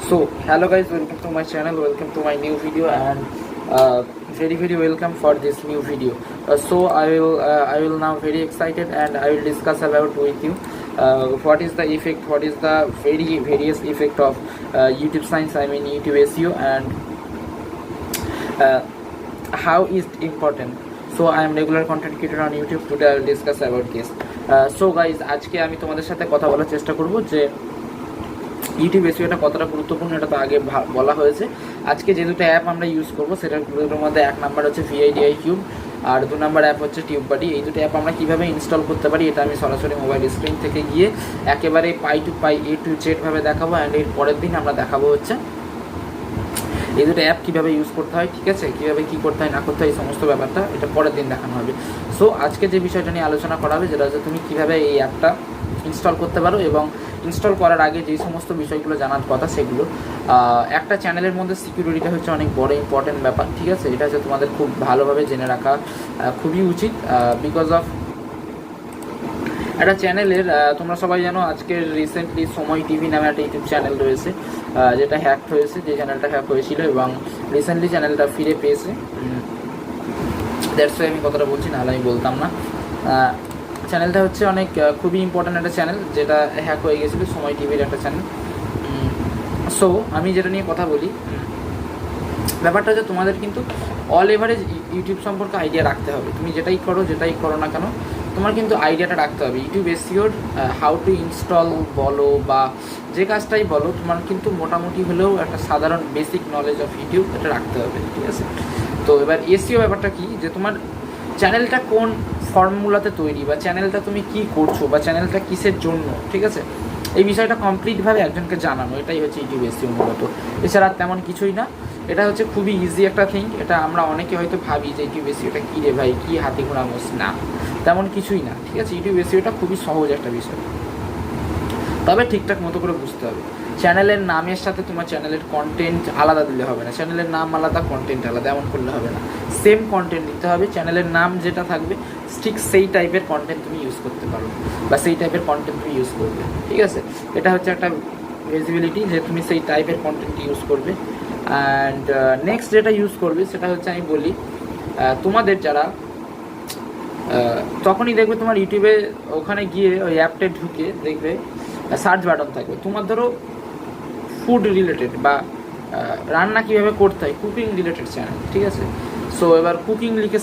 So hello guys, welcome to my channel, welcome to my new video, and very welcome for this new video. So I will now very excited, and I will discuss about with you what is the effect, what is the various effect of YouTube science, I mean YouTube SEO, and how is it important. So I am regular content creator on YouTube. Today I will discuss about this. So guys, আজকে আমি তোমাদের সাথে কথা বলার চেষ্টা করব যে YouTube এসইওটা কতটা গুরুত্বপূর্ণ, এটা তো আগে বলা হয়েছে। আজকে যে দুটো অ্যাপ আমরা ইউজ করব সেটার মধ্যে এক নাম্বার হচ্ছে VIDQ আর 2 নাম্বার অ্যাপ হচ্ছে টিউববাডি। এই দুটো অ্যাপ আমরা কীভাবে ইনস্টল করতে পারি এটা আমি সরাসরি মোবাইল স্ক্রিন থেকে গিয়ে একেবারে পাই টু পাই A to Z ভাবে দেখাবো, অ্যান্ড এর পরের দিন আমরা দেখাবো হচ্ছে এই দুটো অ্যাপ কীভাবে ইউজ করতে হয়, ঠিক আছে, কীভাবে কী করতে হয় না করতে হয় এই সমস্ত ব্যাপারটা এটা পরের দিন দেখানো হবে। সো আজকে যে বিষয়টা নিয়ে আলোচনা করা হবে যেটা হচ্ছে তুমি কীভাবে এই অ্যাপটা ইনস্টল করতে পারো, এবং ইনস্টল করার আগে যেই সমস্ত বিষয়গুলো জানার কথা সেগুলো। একটা চ্যানেলের মধ্যে সিকিউরিটিটা হচ্ছে অনেক বড় ইম্পর্টেন্ট ব্যাপার, ঠিক আছে, এটা হচ্ছে তোমাদের খুব ভালোভাবে জেনে রাখা খুবই উচিত। বিকজ অফ একটা চ্যানেলের তোমরা সবাই জানো আজকের রিসেন্টলি সময় টিভি নামে একটা ইউটিউব চ্যানেল রয়েছে যেটা হ্যাক হয়েছে, যে চ্যানেলটা হ্যাক হয়েছিল এবং রিসেন্টলি চ্যানেলটা ফিরে পেয়েছে। দ্যাটস ওয়াই আমি কথাটা বলছি, নাহলে আমি বলতাম না। চ্যানেলটা হচ্ছে অনেক খুবই ইম্পর্ট্যান্ট একটা চ্যানেল যেটা হ্যাক হয়ে গেছিলো, সময় টিভির একটা চ্যানেল। সো আমি যেটা নিয়ে কথা বলি, ব্যাপারটা হচ্ছে তোমাদের কিন্তু অল এভারেজ ইউটিউব সম্পর্কে আইডিয়া রাখতে হবে। তুমি যেটাই করো না কেন তোমার কিন্তু আইডিয়াটা রাখতে হবে। ইউটিউব এসইওর হাউ টু ইনস্টল বলো বা যে কাজটাই বলো, তোমার কিন্তু মোটামুটি হলেও একটা সাধারণ বেসিক নলেজ অফ ইউটিউব এটা রাখতে হবে, ঠিক আছে। তো এবার এসইও ব্যাপারটা কি, যে তোমার চ্যানেলটা কোন ফর্মুলাতে তৈরি, বা চ্যানেলটা তুমি কি করছো, বা চ্যানেলটা কিসের জন্য, ঠিক আছে, এই বিষয়টা কমপ্লিটভাবে একজনকে জানানো, এটাই হচ্ছে ইউটিউব এসইও মূলত। এছাড়া তেমন কিছুই না, এটা হচ্ছে খুবই ইজি একটা থিং। এটা আমরা অনেকে হয়তো ভাবি যে ইউটিউব এসইওটা কী রে ভাই, কী হাতে ঘোড়া মোষ, না তেমন কিছুই না, ঠিক আছে। ইউটিউব এসইওটা খুবই সহজ একটা বিষয়, তবে ঠিকঠাক মতো করে বুঝতে হবে। চ্যানেলের নামের সাথে তোমার চ্যানেলের কন্টেন্ট আলাদা দিলে হবে না, চ্যানেলের নাম আলাদা কন্টেন্ট আলাদা এমন করলে হবে না, সেম কন্টেন্ট দিতে হবে। চ্যানেলের নাম যেটা থাকবে ঠিক সেই টাইপের কন্টেন্ট তুমি ইউজ করতে পারো, বা সেই টাইপের কন্টেন্ট তুমি ইউজ করবে, ঠিক আছে। এটা হচ্ছে একটা ভিজিবিলিটি যে তুমি সেই টাইপের কন্টেন্ট ইউজ করবে। অ্যান্ড নেক্সট যেটা ইউজ করবে সেটা হচ্ছে আমি বলি তোমাদের যারা তখনই দেখবে তোমার ইউটিউবে ওখানে গিয়ে ওই অ্যাপটা ঢুকে দেখবে সার্চ বাটন থাকবে, তোমার ধরো ফুড রিলেটেড বা রান্না কীভাবে করতে হয়, কুকিং রিলেটেড চ্যানেল, ঠিক আছে। সো এবার কুকিং লিখে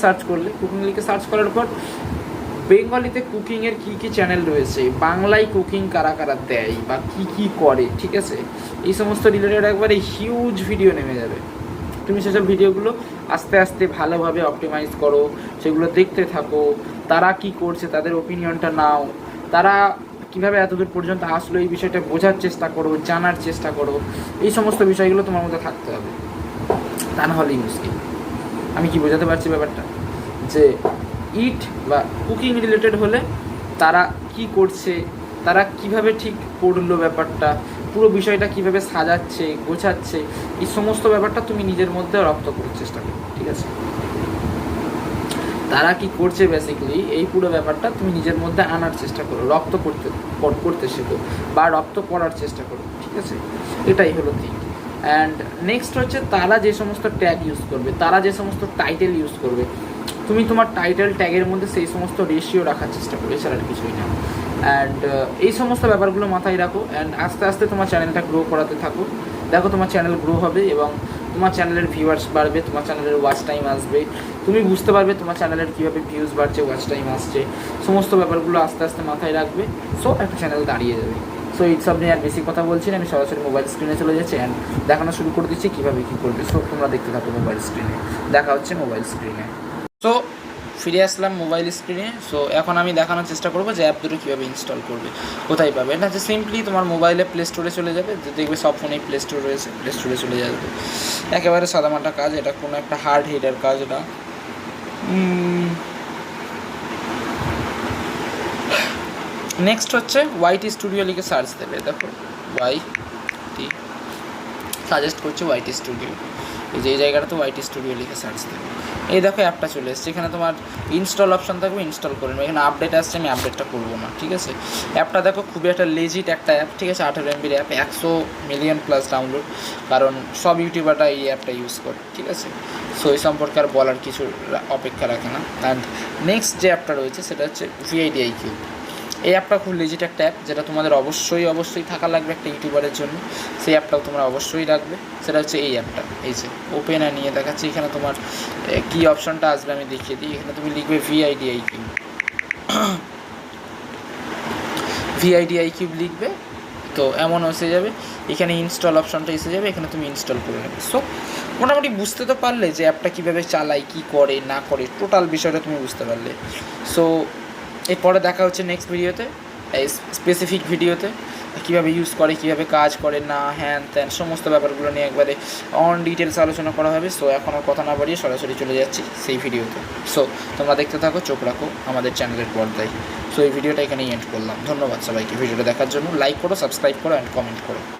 সার্চ করার পর বেঙ্গলিতে কুকিংয়ের কী কী চ্যানেল রয়েছে, বাংলায় কুকিং কারা কারা দেয় বা কী করে, ঠিক আছে, এই সমস্ত রিলেটেড একবারে হিউজ ভিডিও নেমে যাবে। তুমি সেসব ভিডিওগুলো আস্তে আস্তে ভালোভাবে অপটিমাইজ করো, সেগুলো দেখতে থাকো, তারা কি করছে তাদের ওপিনিয়নটা নাও, তারা কীভাবে এতদূর পর্যন্ত আসলো এই বিষয়টা বোঝার চেষ্টা করো, জানার চেষ্টা করো। এই সমস্ত বিষয়গুলো তোমার মধ্যে থাকতে হবে, তা না হলেই মুশকিল। আমি কি বোঝাতে পারছি ব্যাপারটা, যে ইট বা কুকিং রিলেটেড হলে তারা কি করছে, তারা কিভাবে ঠিক করলো ব্যাপারটা, পুরো বিষয়টা কিভাবে সাজাচ্ছে গোছাচ্ছে, এই সমস্ত ব্যাপারটা তুমি নিজের মধ্যে রপ্ত করার চেষ্টা করো, ঠিক আছে। তারা কি করছে বেসিক্যালি এই পুরো ব্যাপারটা তুমি নিজের মধ্যে আনার চেষ্টা করো, রপ্ত করতে শেখো বা রপ্ত করার চেষ্টা করো, ঠিক আছে। এটাই হলো থিং। অ্যান্ড নেক্সট হচ্ছে তারা যে সমস্ত ট্যাগ ইউজ করবে, তারা যে সমস্ত টাইটেল ইউজ করবে, তুমি তোমার টাইটেল ট্যাগের মধ্যে সেই সমস্ত রেশিও রাখার চেষ্টা করো, এছাড়া আর কিছুই না। অ্যান্ড এই সমস্ত ব্যাপারগুলো মাথায় রাখো, অ্যান্ড আস্তে আস্তে তোমার চ্যানেলটা গ্রো করাতে থাকো। দেখো তোমার চ্যানেল গ্রো হবে এবং তোমার চ্যানেলের ভিউয়ার্স বাড়বে, তোমার চ্যানেলের ওয়াচ টাইম আসবে, তুমি বুঝতে পারবে তোমার চ্যানেলের কীভাবে ভিউজ বাড়ছে, ওয়াচ টাইম আসছে, সমস্ত ব্যাপারগুলো আস্তে আস্তে মাথায় রাখবে। সো একটা চ্যানেল দাঁড়িয়ে যাবে। সো এইসব নিয়ে আর বেশি কথা বলছি না, আমি সরাসরি মোবাইল স্ক্রিনে চলে যাচ্ছি অ্যান্ড দেখানো শুরু করে দিচ্ছি কীভাবে কী করবে। সো তোমরা দেখতে থাকো মোবাইল স্ক্রিনে, দেখা হচ্ছে মোবাইল স্ক্রিনে। সো ফিরে আসলাম মোবাইল স্ক্রিনে। সো এখন আমি দেখানোর চেষ্টা করবো যে অ্যাপ দুটো কীভাবে ইনস্টল করবে, কোথায় পাবে। এটা হচ্ছে সিম্পলি তোমার মোবাইলে প্লে স্টোরে চলে যাবে, যে দেখবে সব ফোনেই প্লে স্টোর রয়েছে, প্লে স্টোরে চলে যাবে, একেবারে সাদামাটা কাজ, এটা কোনো একটা হার্ড হিটার কাজ এটা। নেক্সট হচ্ছে YT স্টুডিও লিখে সার্চ দেবে, দেখো YT সাজেস্ট করছি ওয়াইটি স্টুডিও। এই যে এই জায়গাটা তো ওয়াইটি স্টুডিও লিখে সার্চ দেবো, এই দেখো অ্যাপটা চলে এসছে। এখানে তোমার ইনস্টল অপশন থাকবে, ইনস্টল করে নেবে। এখানে আপডেট আসছে, আমি আপডেটটা করবো না, ঠিক আছে। অ্যাপটা দেখো খুবই একটা লেজিট একটা অ্যাপ, ঠিক আছে। 18 MB app, 100 million plus download, কারণ সব ইউটিউবাররা এই অ্যাপটা ইউজ করে, ঠিক আছে। সো এই সম্পর্কে আর বলার কিছু অপেক্ষা রাখে না। অ্যান্ড নেক্সট যে অ্যাপটা রয়েছে সেটা হচ্ছে VIDIQ। এই অ্যাপটা খুব লেজিট একটা অ্যাপ, যেটা তোমাদের অবশ্যই থাকা লাগবে একটা ইউটিউবারের জন্য। সেই অ্যাপটাও তোমরা অবশ্যই রাখবে। সেটা হচ্ছে এই অ্যাপটা, এই যে ওপেন নিয়ে দেখাচ্ছি। এখানে তোমার কী অপশানটা আসবে আমি দেখিয়ে দিই। এখানে তুমি লিখবে VIDIQ লিখবে, তো এমন এসে যাবে। এখানে ইনস্টল অপশানটা এসে যাবে, এখানে তুমি ইনস্টল করে নেবে। সো মোটামুটি বুঝতে তো পারলে যে অ্যাপটা কীভাবে চালায়, কী করে না করে, টোটাল বিষয়টা তুমি বুঝতে পারলে। সো এরপরে দেখা হচ্ছে নেক্সট ভিডিওতে, স্পেসিফিক ভিডিওতে, কীভাবে ইউজ করে, কীভাবে কাজ করে না, হ্যান ত্যান সমস্ত ব্যাপারগুলো নিয়ে একবারে অন ডিটেলস আলোচনা করা হবে। সো এখন আর কথা না বাড়িয়ে সরাসরি চলে যাচ্ছি সেই ভিডিওতে। সো তোমরা দেখতে থাকো, চোখ রাখো আমাদের চ্যানেলের পর্দায়। সো এই ভিডিওটা এখানেই এন্ড করলাম। ধন্যবাদ সবাইকে ভিডিওটা দেখার জন্য। লাইক করো, সাবস্ক্রাইব করো অ্যান্ড কমেন্ট করো।